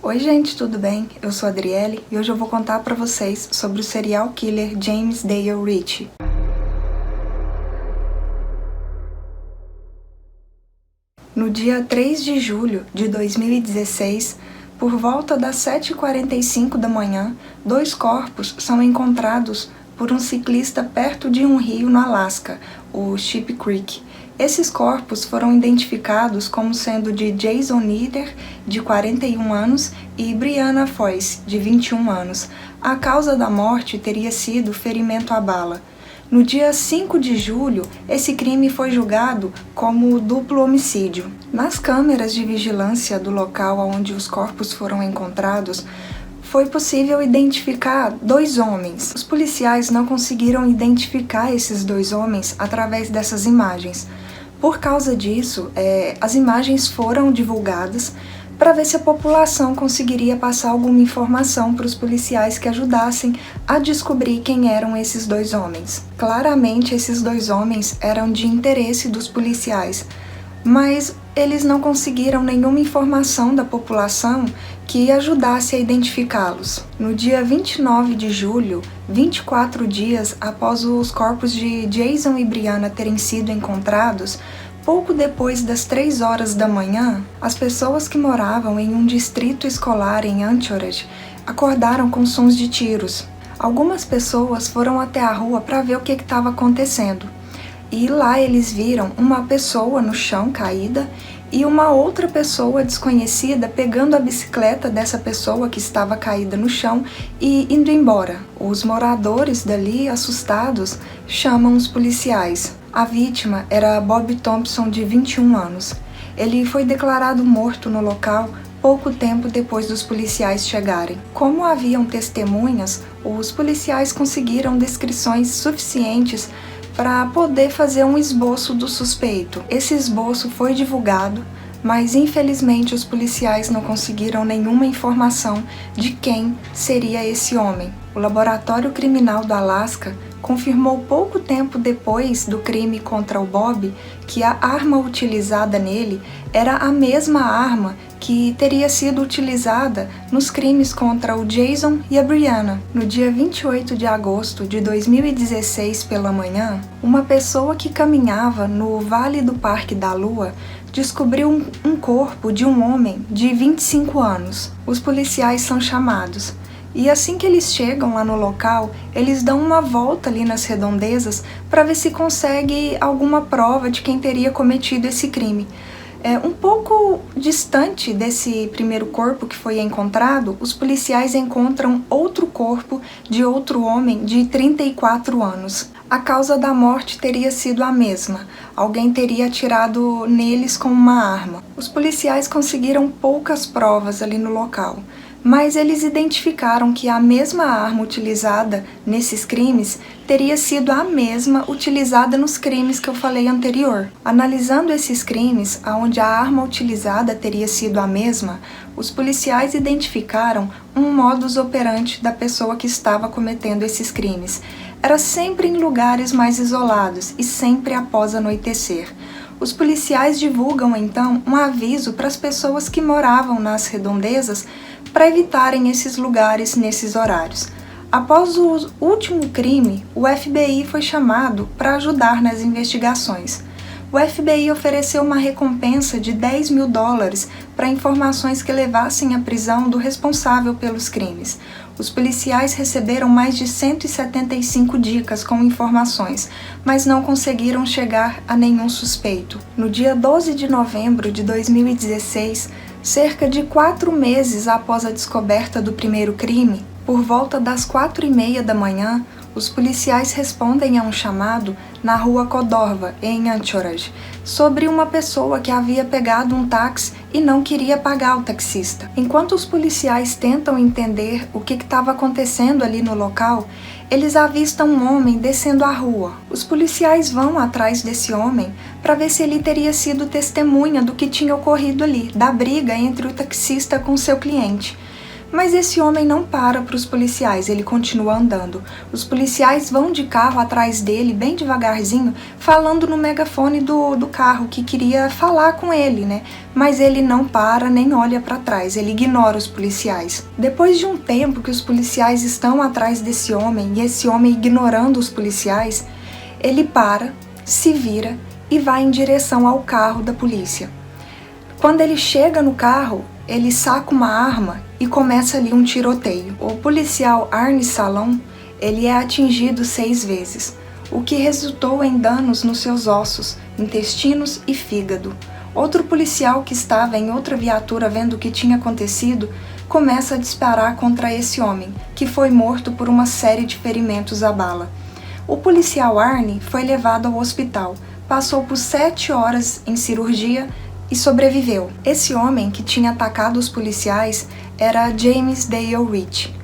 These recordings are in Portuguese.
Oi gente, tudo bem? Eu sou a Adriele e hoje eu vou contar pra vocês sobre o serial killer James Dale Ritchie. No dia 3 de julho de 2016, por volta das 7h45 da manhã, 2 corpos são encontrados por um ciclista perto de um rio no Alasca, o Sheep Creek. Esses corpos foram identificados como sendo de Jason Nieder, de 41 anos, e Brianna Foyce, de 21 anos. A causa da morte teria sido ferimento à bala. No dia 5 de julho, esse crime foi julgado como duplo homicídio. Nas câmeras de vigilância do local onde os corpos foram encontrados, foi possível identificar 2 homens. Os policiais não conseguiram identificar esses 2 homens através dessas imagens. Por causa disso, as imagens foram divulgadas para ver se a população conseguiria passar alguma informação para os policiais que ajudassem a descobrir quem eram esses 2 homens. Claramente, esses 2 homens eram de interesse dos policiais, mas eles não conseguiram nenhuma informação da população que ajudasse a identificá-los. No dia 29 de julho, 24 dias após os corpos de Jason e Brianna terem sido encontrados, pouco depois das 3 horas da manhã, as pessoas que moravam em um distrito escolar em Anchorage acordaram com sons de tiros. Algumas pessoas foram até a rua para ver o que estava acontecendo. E lá eles viram uma pessoa no chão caída e uma outra pessoa desconhecida pegando a bicicleta dessa pessoa que estava caída no chão e indo embora. Os moradores dali, assustados, chamam os policiais. A vítima era Bob Thompson, de 21 anos. Ele foi declarado morto no local pouco tempo depois dos policiais chegarem. Como haviam testemunhas, os policiais conseguiram descrições suficientes para poder fazer um esboço do suspeito. Esse esboço foi divulgado, mas infelizmente os policiais não conseguiram nenhuma informação de quem seria esse homem. O Laboratório Criminal do Alasca confirmou pouco tempo depois do crime contra o Bob que a arma utilizada nele era a mesma arma que teria sido utilizada nos crimes contra o Jason e a Brianna. No dia 28 de agosto de 2016 pela manhã, uma pessoa que caminhava no Vale do Parque da Lua descobriu um corpo de um homem de 25 anos. Os policiais são chamados. E assim que eles chegam lá no local, eles dão uma volta ali nas redondezas para ver se consegue alguma prova de quem teria cometido esse crime. Um pouco distante desse primeiro corpo que foi encontrado, os policiais encontram outro corpo de outro homem de 34 anos. A causa da morte teria sido a mesma. Alguém teria atirado neles com uma arma. Os policiais conseguiram poucas provas ali no local, mas eles identificaram que a mesma arma utilizada nesses crimes teria sido a mesma utilizada nos crimes que eu falei anterior. Analisando esses crimes, onde a arma utilizada teria sido a mesma, os policiais identificaram um modus operandi da pessoa que estava cometendo esses crimes. Era sempre em lugares mais isolados e sempre após anoitecer. Os policiais divulgam então um aviso para as pessoas que moravam nas redondezas para evitarem esses lugares nesses horários. Após o último crime, o FBI foi chamado para ajudar nas investigações. O FBI ofereceu uma recompensa de $10 mil para informações que levassem à prisão do responsável pelos crimes. Os policiais receberam mais de 175 dicas com informações, mas não conseguiram chegar a nenhum suspeito. No dia 12 de novembro de 2016, cerca de 4 meses após a descoberta do primeiro crime, por volta das 4h30 da manhã, os policiais respondem a um chamado na rua Codorva, em Anchorage, sobre uma pessoa que havia pegado um táxi e não queria pagar o taxista. Enquanto os policiais tentam entender o que estava acontecendo ali no local, eles avistam um homem descendo a rua. Os policiais vão atrás desse homem para ver se ele teria sido testemunha do que tinha ocorrido ali, da briga entre o taxista com seu cliente. Mas esse homem não para os policiais, ele continua andando. Os policiais vão de carro atrás dele, bem devagarzinho, falando no megafone do carro, que queria falar com ele, né? Mas ele não para nem olha para trás, ele ignora os policiais. Depois de um tempo que os policiais estão atrás desse homem, e esse homem ignorando os policiais, ele para, se vira e vai em direção ao carro da polícia. Quando ele chega no carro, ele saca uma arma e começa ali um tiroteio. O policial Arne Salom, ele é atingido 6 vezes, o que resultou em danos nos seus ossos, intestinos e fígado. Outro policial que estava em outra viatura vendo o que tinha acontecido, começa a disparar contra esse homem, que foi morto por uma série de ferimentos à bala. O policial Arne foi levado ao hospital, passou por 7 horas em cirurgia e sobreviveu. Esse homem que tinha atacado os policiais era James Dale Ritchie.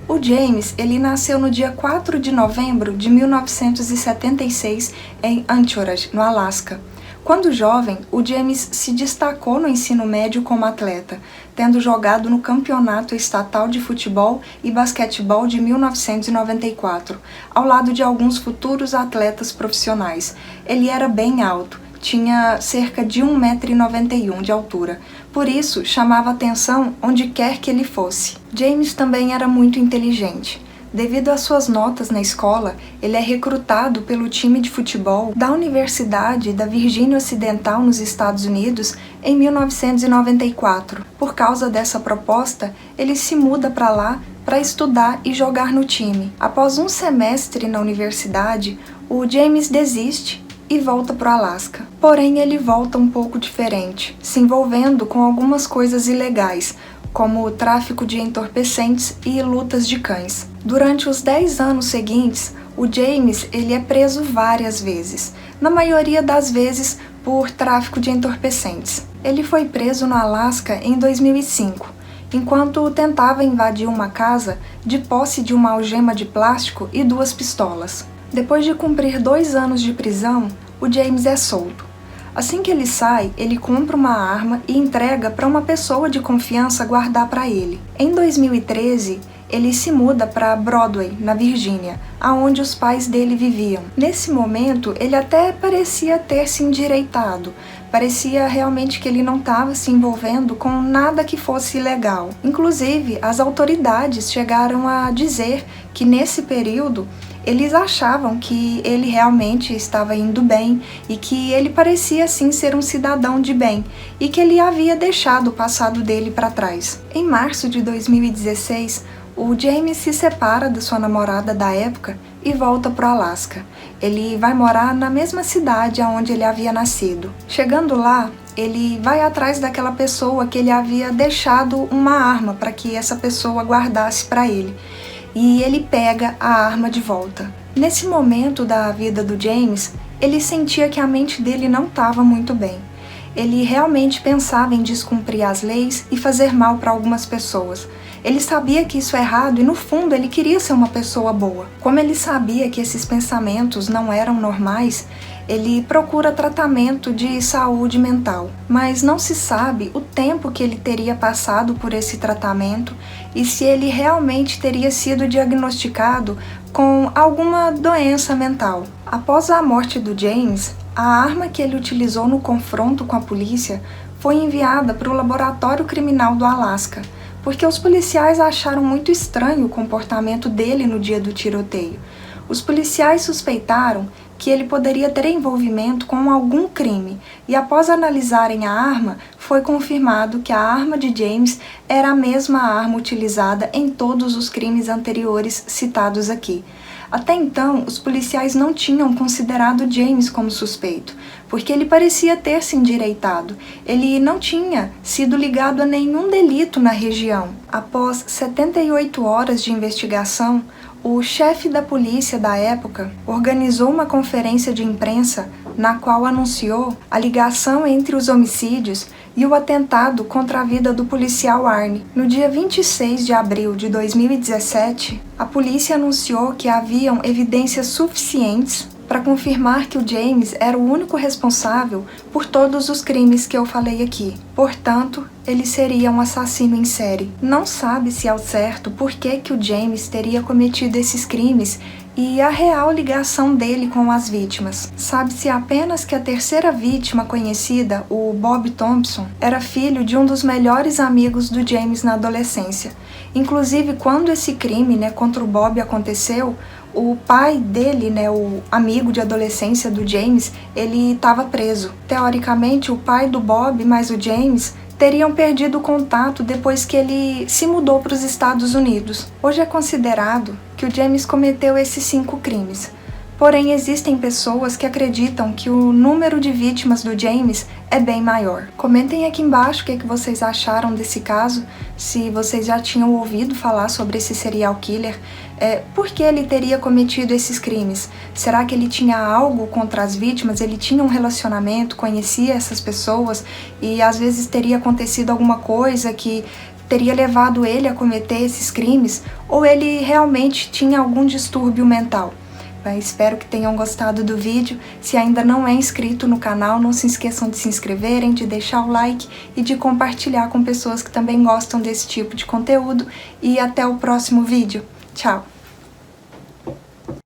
O James, ele nasceu no dia 4 de novembro de 1976 em Anchorage, no Alasca. Quando jovem, o James se destacou no ensino médio como atleta, tendo jogado no Campeonato Estatal de Futebol e Basquetebol de 1994, ao lado de alguns futuros atletas profissionais. Ele era bem alto, tinha cerca de 1,91 m de altura, por isso chamava atenção onde quer que ele fosse. James também era muito inteligente. Devido às suas notas na escola, ele é recrutado pelo time de futebol da Universidade da Virgínia Ocidental nos Estados Unidos em 1994. Por causa dessa proposta, ele se muda para lá para estudar e jogar no time. Após um semestre na universidade, o James desiste e volta para o Alasca. Porém, ele volta um pouco diferente, se envolvendo com algumas coisas ilegais, como o tráfico de entorpecentes e lutas de cães. Durante os 10 anos seguintes, o James ele é preso várias vezes, na maioria das vezes por tráfico de entorpecentes. Ele foi preso no Alasca em 2005, enquanto tentava invadir uma casa de posse de uma algema de plástico e 2 pistolas. Depois de cumprir 2 anos de prisão, o James é solto. Assim que ele sai, ele compra uma arma e entrega para uma pessoa de confiança guardar para ele. Em 2013, ele se muda para Broadway, na Virgínia, aonde os pais dele viviam. Nesse momento, ele até parecia ter se endireitado. Parecia realmente que ele não estava se envolvendo com nada que fosse ilegal. Inclusive, as autoridades chegaram a dizer que nesse período eles achavam que ele realmente estava indo bem e que ele parecia sim ser um cidadão de bem e que ele havia deixado o passado dele para trás. Em março de 2016, o James se separa da sua namorada da época e volta para o Alasca. Ele vai morar na mesma cidade onde ele havia nascido. Chegando lá, ele vai atrás daquela pessoa que ele havia deixado uma arma para que essa pessoa guardasse para ele. E ele pega a arma de volta. Nesse momento da vida do James, ele sentia que a mente dele não estava muito bem. Ele realmente pensava em descumprir as leis e fazer mal para algumas pessoas. Ele sabia que isso é errado e, no fundo, ele queria ser uma pessoa boa. Como ele sabia que esses pensamentos não eram normais, ele procura tratamento de saúde mental. Mas não se sabe o tempo que ele teria passado por esse tratamento e se ele realmente teria sido diagnosticado com alguma doença mental. Após a morte do James, a arma que ele utilizou no confronto com a polícia foi enviada para o laboratório criminal do Alasca, porque os policiais acharam muito estranho o comportamento dele no dia do tiroteio. Os policiais suspeitaram que ele poderia ter envolvimento com algum crime, e após analisarem a arma, foi confirmado que a arma de James era a mesma arma utilizada em todos os crimes anteriores citados aqui. Até então, os policiais não tinham considerado James como suspeito, porque ele parecia ter se endireitado. Ele não tinha sido ligado a nenhum delito na região. Após 78 horas de investigação, o chefe da polícia da época organizou uma conferência de imprensa na qual anunciou a ligação entre os homicídios e o atentado contra a vida do policial Arne. No dia 26 de abril de 2017, a polícia anunciou que haviam evidências suficientes para confirmar que o James era o único responsável por todos os crimes que eu falei aqui. Portanto, ele seria um assassino em série. Não sabe-se ao certo por que o James teria cometido esses crimes e a real ligação dele com as vítimas. Sabe-se apenas que a terceira vítima conhecida, o Bob Thompson, era filho de um dos melhores amigos do James na adolescência. Inclusive, quando esse crime, contra o Bob aconteceu, o pai dele, o amigo de adolescência do James, ele estava preso. Teoricamente, o pai do Bob mais o James teriam perdido o contato depois que ele se mudou para os Estados Unidos. Hoje é considerado que o James cometeu esses 5 crimes. Porém, existem pessoas que acreditam que o número de vítimas do James é bem maior. Comentem aqui embaixo o que vocês acharam desse caso, se vocês já tinham ouvido falar sobre esse serial killer, por que ele teria cometido esses crimes? Será que ele tinha algo contra as vítimas? Ele tinha um relacionamento, conhecia essas pessoas e às vezes teria acontecido alguma coisa que teria levado ele a cometer esses crimes? Ou ele realmente tinha algum distúrbio mental? Espero que tenham gostado do vídeo. Se ainda não é inscrito no canal, não se esqueçam de se inscreverem, de deixar o like e de compartilhar com pessoas que também gostam desse tipo de conteúdo. E até o próximo vídeo. Tchau!